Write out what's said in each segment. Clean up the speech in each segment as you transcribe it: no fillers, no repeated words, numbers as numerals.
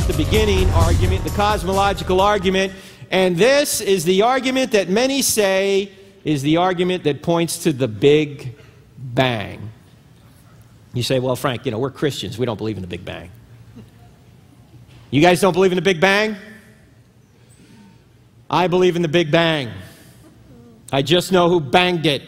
the beginning argument, the cosmological argument, and this is the argument that many say is the argument that points to the Big Bang. You say, well, Frank, you know, we're Christians. We don't believe in the Big Bang. You guys don't believe in the Big Bang? I believe in the Big Bang. I just know who banged it.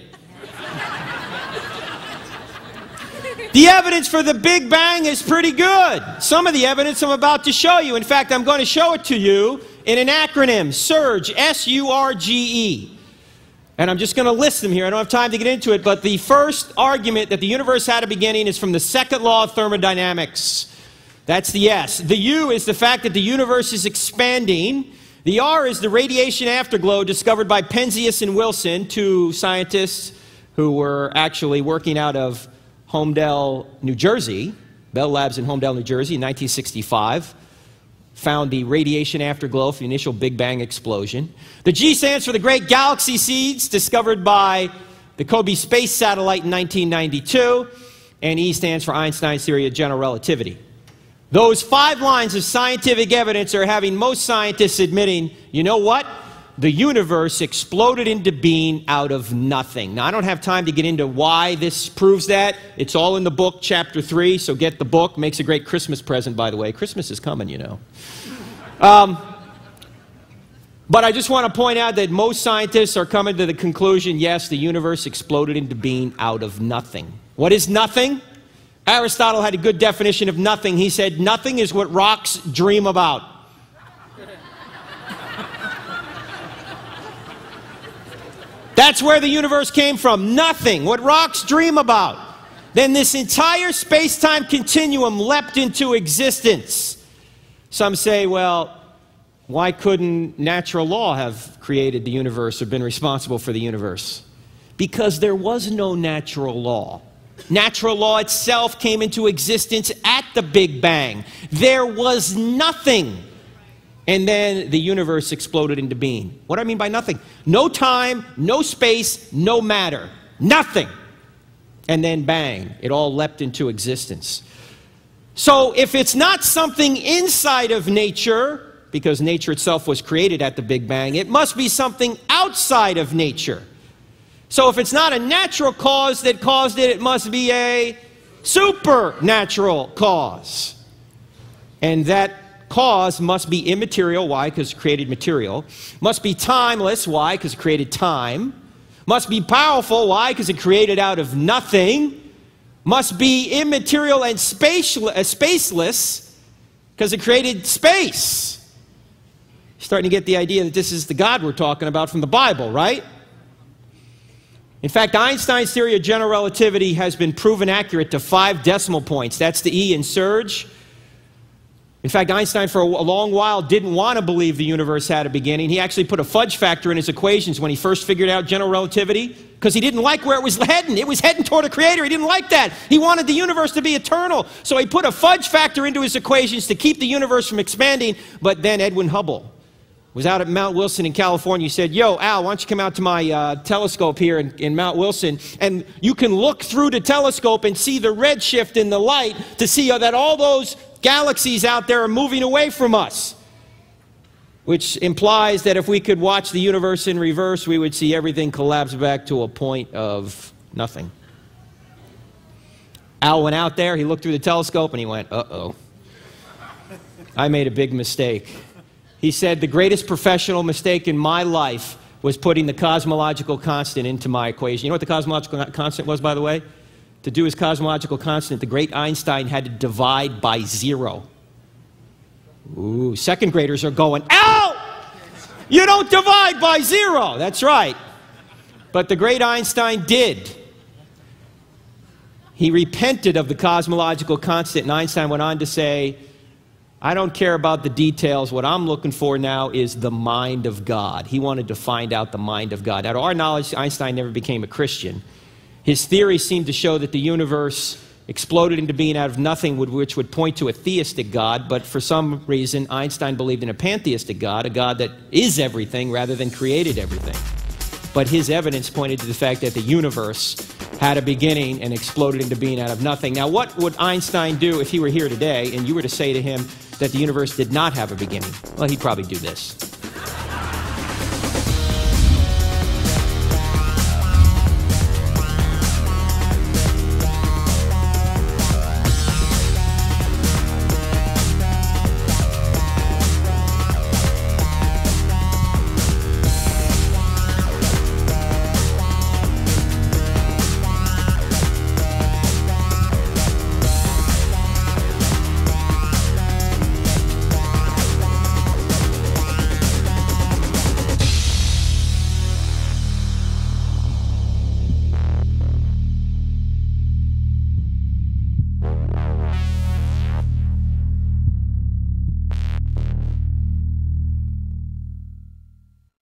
The evidence for the Big Bang is pretty good. Some of the evidence I'm about to show you. In fact, I'm going to show it to you in an acronym, SURGE, S-U-R-G-E. And I'm just going to list them here. I don't have time to get into it, but the first argument that the universe had a beginning is from the second law of thermodynamics. That's the S. The U is the fact that the universe is expanding. The R is the radiation afterglow discovered by Penzias and Wilson, two scientists who were actually working out of Homedale, New Jersey, Bell Labs in Homedale, New Jersey in 1965, found the radiation afterglow for the initial Big Bang explosion. The G stands for the great galaxy seeds discovered by the Kobe space satellite in 1992, and E stands for Einstein's theory of general relativity. Those 5 lines of scientific evidence are having most scientists admitting, you know what? The universe exploded into being out of nothing. Now, I don't have time to get into why this proves that. It's all in the book, chapter 3, so get the book. Makes a great Christmas present, by the way. Christmas is coming, you know. But I just want to point out that most scientists are coming to the conclusion, yes, the universe exploded into being out of nothing. What is nothing? Aristotle had a good definition of nothing. He said, nothing is what rocks dream about. That's where the universe came from. Nothing. What rocks dream about. Then this entire space-time continuum leapt into existence. Some say, well, why couldn't natural law have created the universe or been responsible for the universe? Because there was no natural law. Natural law itself came into existence at the Big Bang. There was nothing. And then the universe exploded into being. What do I mean by nothing? No time, no space, no matter. Nothing. And then bang, it all leapt into existence. So if it's not something inside of nature, because nature itself was created at the Big Bang, it must be something outside of nature. So if it's not a natural cause that caused it, it must be a supernatural cause. And that cause must be immaterial. Why? Because it created material. Must be timeless. Why? Because it created time. Must be powerful. Why? Because it created out of nothing. Must be immaterial and spaceless, because it created space. You're starting to get the idea that this is the God we're talking about from the Bible, right? In fact, Einstein's theory of general relativity has been proven accurate to 5 decimal points. That's the E in surge. In fact, Einstein for a long while didn't want to believe the universe had a beginning. He actually put a fudge factor in his equations when he first figured out general relativity, because he didn't like where it was heading. It was heading toward a creator. He didn't like that. He wanted the universe to be eternal. So he put a fudge factor into his equations to keep the universe from expanding. But then Edwin Hubble was out at Mount Wilson in California. He said, yo, Al, why don't you come out to my telescope here in Mount Wilson, and you can look through the telescope and see the redshift in the light to see that all those galaxies out there are moving away from us, which implies that if we could watch the universe in reverse, we would see everything collapse back to a point of nothing. Al went out there, he looked through the telescope, and he went, uh-oh, I made a big mistake. He said, the greatest professional mistake in my life was putting the cosmological constant into my equation. You know what the cosmological constant was, by the way? To do his cosmological constant, the great Einstein had to divide by 0. Ooh, second graders are going, ow! You don't divide by 0. That's right. But the great Einstein did. He repented of the cosmological constant, and Einstein went on to say, I don't care about the details. What I'm looking for now is the mind of God. He wanted to find out the mind of God. Now, to our knowledge, Einstein never became a Christian. His theory seemed to show that the universe exploded into being out of nothing, which would point to a theistic God, but for some reason, Einstein believed in a pantheistic God, a God that is everything rather than created everything. But his evidence pointed to the fact that the universe had a beginning and exploded into being out of nothing. Now, what would Einstein do if he were here today and you were to say to him that the universe did not have a beginning? Well, he'd probably do this.